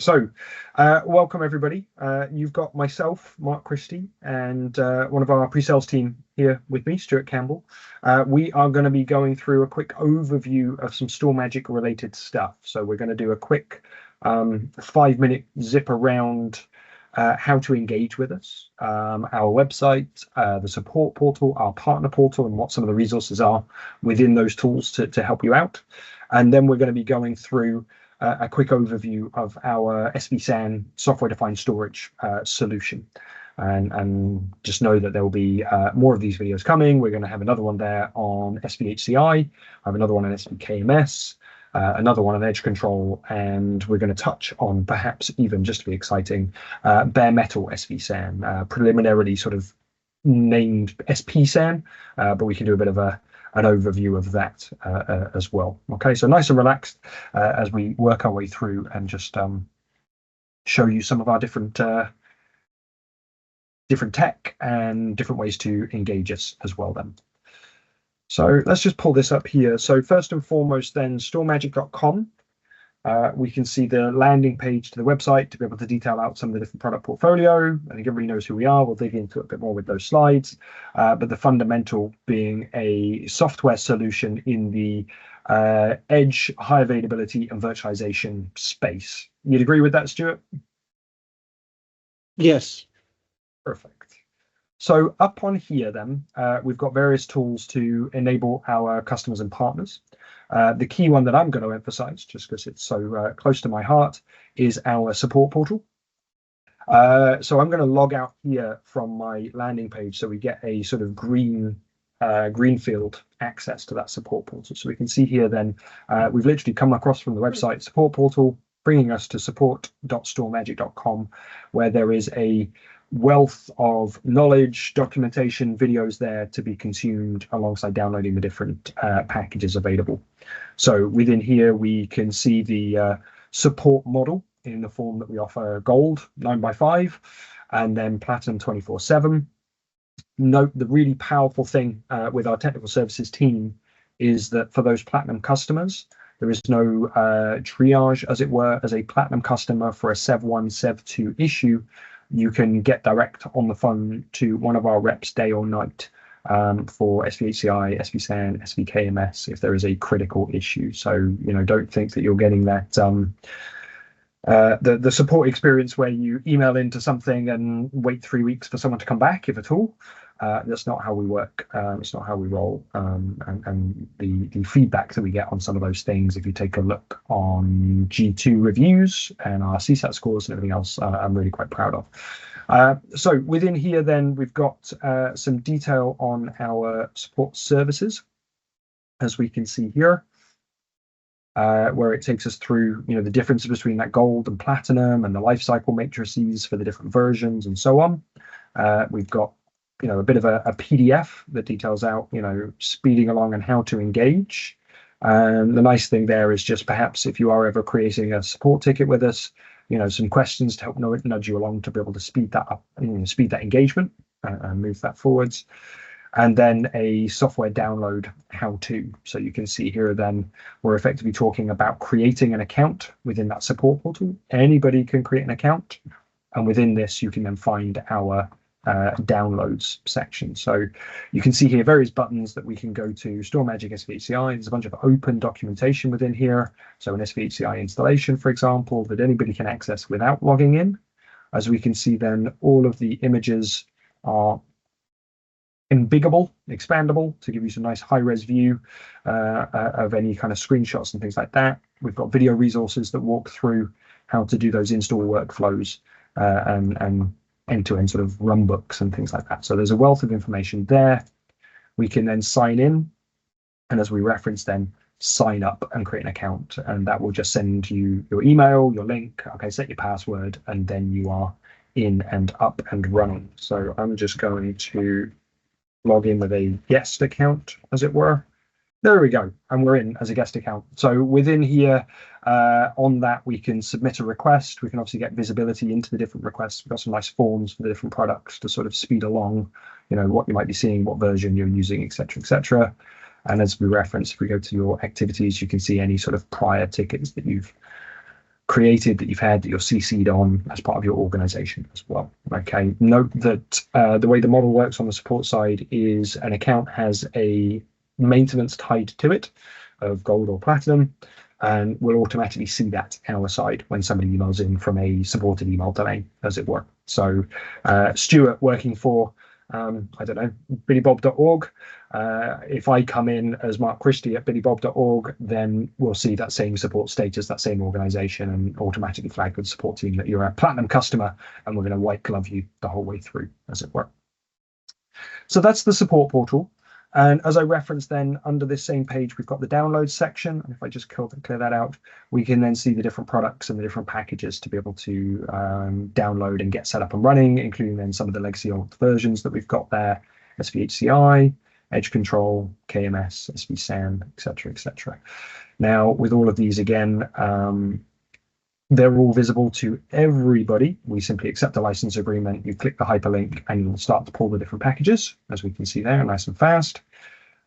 Welcome everybody. You've got myself, Mark Christie, and one of our pre-sales team here with me, Stuart Campbell. We are going to be going through a quick overview of some StorMagic related stuff. So we're going to do a quick 5-minute zip around how to engage with us, our website, the support portal, our partner portal, and what some of the resources are within those tools to help you out. And then we're going to be going through a quick overview of our SVSAN software-defined storage solution. And just know that there will be more of these videos coming. We're going to have another one there on SVHCI, I have another one on SVKMS, another one on edge control, and we're going to touch on, perhaps even just to be exciting, bare metal SVSAN, preliminarily sort of named SPSAN, but we can do a bit of an overview of that as well. Okay, so nice and relaxed as we work our way through and just show you some of our different tech and different ways to engage us as well then. So let's just pull this up here. So first and foremost then, stormagic.com. We can see the landing page to the website to be able to detail out some of the different product portfolio. I think everybody knows who we are. We'll dig into it a bit more with those slides. But the fundamental being a software solution in the edge, high availability, and virtualization space. You'd agree with that, Stuart? Yes. Perfect. So up on here then, we've got various tools to enable our customers and partners. The key one that I'm going to emphasize, just because it's so close to my heart, is our support portal. So I'm going to log out here from my landing page so we get a sort of greenfield access to that support portal. So we can see here then, we've literally come across from the website support portal, bringing us to support.stormagic.com, where there is a wealth of knowledge, documentation, videos there to be consumed alongside downloading the different packages available. So within here, we can see the support model in the form that we offer gold 9x5 and then platinum 24/7. Note the really powerful thing with our technical services team is that for those platinum customers, there is no triage, as it were. As a platinum customer for a SEV1, SEV2 issue, you can get direct on the phone to one of our reps day or night for SVHCI, SVSAN, SVKMS if there is a critical issue. So, you know, don't think that you're getting that the support experience where you email into something and wait 3 weeks for someone to come back, if at all. That's not how we work. It's not how we roll. And the feedback that we get on some of those things, if you take a look on G2 reviews and our CSAT scores and everything else, I'm really quite proud of. So within here, then we've got some detail on our support services, as we can see here, where it takes us through, you know, the difference between that gold and platinum and the lifecycle matrices for the different versions and so on. We've got, you know, a bit of a PDF that details out, you know, speeding along and how to engage. And the nice thing there is just perhaps if you are ever creating a support ticket with us, you know, some questions to help nudge you along to be able to speed that up, you know, speed that engagement and move that forwards. And then a software download how-to. So you can see here then we're effectively talking about creating an account within that support portal. Anybody can create an account. And within this, you can then find our downloads section. So you can see here various buttons that we can go to. StorMagic SVHCI, there's a bunch of open documentation within here. So an SVHCI installation, for example, that anybody can access without logging in. As we can see then, all of the images are embigable, expandable to give you some nice high-res view of any kind of screenshots and things like that. We've got video resources that walk through how to do those install workflows and end-to-end sort of run books and things like that. So there's a wealth of information there. We can then sign in, and as we referenced then, sign up and create an account, and that will just send you your email, your link, okay, set your password, and then you are in and up and running. So I'm just going to log in with a guest account, as it were. There we go, and we're in as a guest account. So within here, on that, we can submit a request. We can obviously get visibility into the different requests. We've got some nice forms for the different products to sort of speed along, you know, what you might be seeing, what version you're using, etc., etc. And as we referenced, if we go to your activities, you can see any sort of prior tickets that you've created, that you've had, that you're CC'd on as part of your organization as well. Okay, note that the way the model works on the support side is an account has a maintenance tied to it of gold or platinum, and we'll automatically see that our side when somebody emails in from a supported email domain, as it were. So Stuart working for I don't know, billybob.org. If I come in as Mark Christie at billybob.org, then we'll see that same support status, that same organization, and automatically flag with the support team that you're a platinum customer, and we're going to white glove you the whole way through, as it were. So that's the support portal. And as I referenced then, under this same page, we've got the download section. And if I just clear that out, we can then see the different products and the different packages to be able to download and get set up and running, including then some of the legacy old versions that we've got there, SVHCI, Edge Control, KMS, SVSAN, etc., etc. Now, with all of these, again, they're all visible to everybody. We simply accept the license agreement, you click the hyperlink, and you'll start to pull the different packages, as we can see there, nice and fast.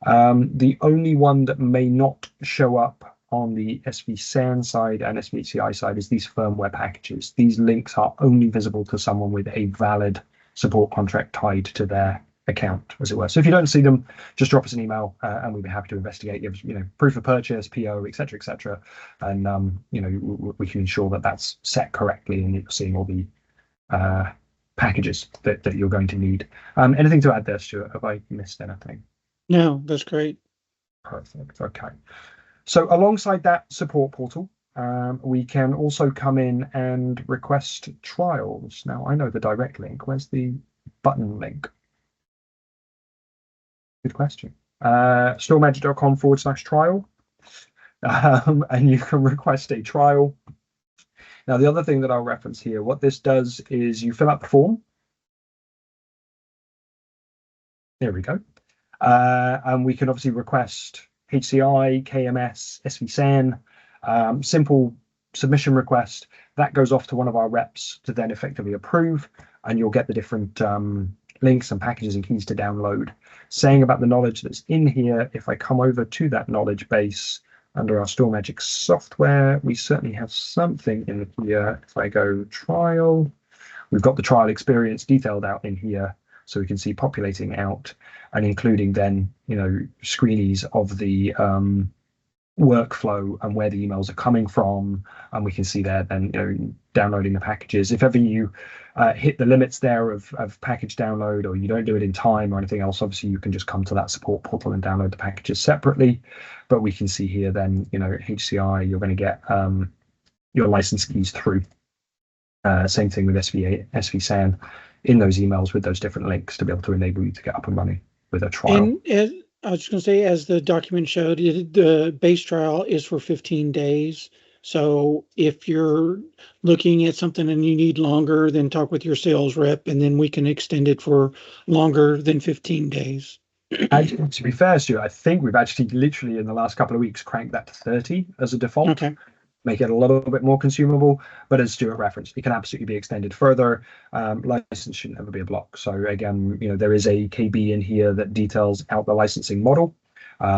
The only one that may not show up on the SVSAN side and SVHCI side is these firmware packages. These links are only visible to someone with a valid support contract tied to their account, as it were. So if you don't see them, just drop us an email, and we'd be happy to investigate. You know, proof of purchase, PO, etc., and you know, we can ensure that that's set correctly and you're seeing all the packages that you're going to need. Anything to add there, Stuart? Have I missed anything? No, that's great. Perfect. Okay. So alongside that support portal, we can also come in and request trials. Now, I know the direct link. Where's the button link? Good question. StorMagic.com/trial, and you can request a trial. Now, the other thing that I'll reference here, what this does is you fill out the form. There we go. And we can obviously request HCI, KMS, SVSAN, simple submission request. That goes off to one of our reps to then effectively approve, and you'll get the different links and packages and keys to download. Saying about the knowledge that's in here, if I come over to that knowledge base under our StorMagic software, we certainly have something in here. If I go trial, we've got the trial experience detailed out in here, so we can see populating out and including then, you know, screenies of the workflow and where the emails are coming from, and we can see there then, you know, downloading the packages. If ever you hit the limits there of package download, or you don't do it in time or anything else, obviously you can just come to that support portal and download the packages separately. But we can see here then, you know, HCI, you're going to get your license keys through. Same thing with SVSAN in those emails with those different links to be able to enable you to get up and running with a trial. And I was just going to say, as the document showed, the base trial is for 15 days. So if you're looking at something and you need longer, then talk with your sales rep, and then we can extend it for longer than 15 days. And to be fair, Stuart, I think we've actually literally in the last couple of weeks cranked that to 30 as a default. Okay. Make it a little bit more consumable, but as Stuart referenced, it can absolutely be extended further. License shouldn't ever be a block. So again, you know, there is a KB in here that details out the licensing model.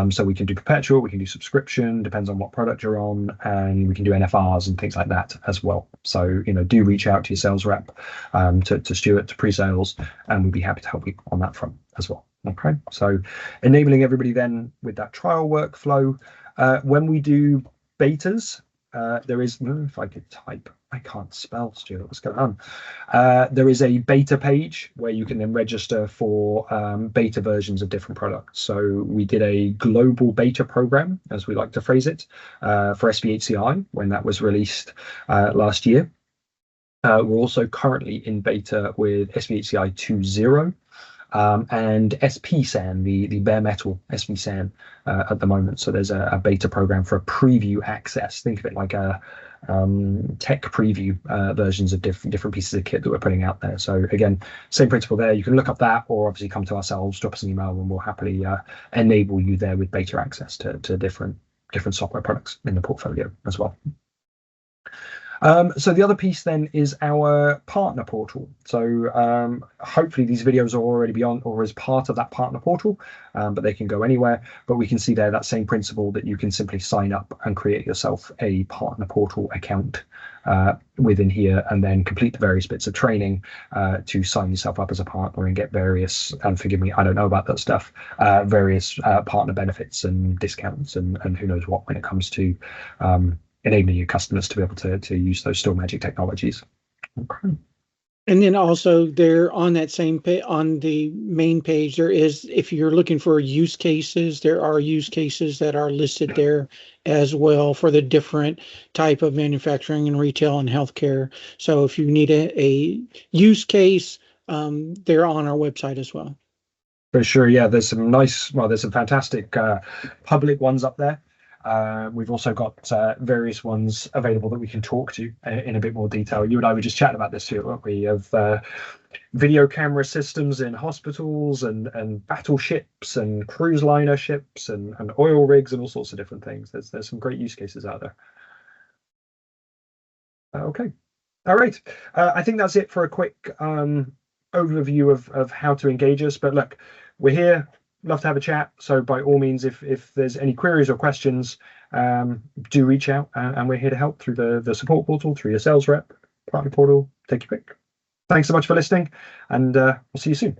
So we can do perpetual, we can do subscription, depends on what product you're on, and we can do NFRs and things like that as well. So, you know, do reach out to your sales rep, to Stuart, to pre-sales, and we'd be happy to help you on that front as well. Okay, so enabling everybody then with that trial workflow. When we do betas, there is, if I could type, I can't spell, Stuart, what's going on? There is a beta page where you can then register for beta versions of different products. So we did a global beta program, as we like to phrase it, for SVHCI when that was released last year. We're also currently in beta with SVHCI 2.0. And SPSAN, the bare metal SVSAN at the moment. So there's a beta program for a preview access. Think of it like a tech preview versions of different pieces of kit that we're putting out there. So again, same principle there. You can look up that, or obviously come to ourselves, drop us an email, and we'll happily enable you there with beta access to different software products in the portfolio as well. So the other piece then is our partner portal. So hopefully these videos are already beyond or as part of that partner portal, but they can go anywhere. But we can see there that same principle that you can simply sign up and create yourself a partner portal account within here, and then complete the various bits of training to sign yourself up as a partner and get various, and forgive me, I don't know about that stuff, various partner benefits and discounts and who knows what when it comes to enabling your customers to be able to use those StorMagic technologies. Okay. And then also there on that same on the main page, there is, if you're looking for use cases, there are use cases that are listed there as well for the different type of manufacturing and retail and healthcare. So if you need a use case, they're on our website as well. For sure, yeah. There's some nice, well, there's some fantastic public ones up there. We've also got various ones available that we can talk to in a bit more detail. You and I were just chatting about this here, weren't we? Of video camera systems in hospitals and battleships and cruise liner ships and oil rigs and all sorts of different things. There's some great use cases out there. Okay, all right. I think that's it for a quick overview of how to engage us. But look, we're here. Love to have a chat. So by all means, if there's any queries or questions, do reach out, and we're here to help through the support portal, through your sales rep, partner portal. Take your pick. Thanks so much for listening, and we'll see you soon.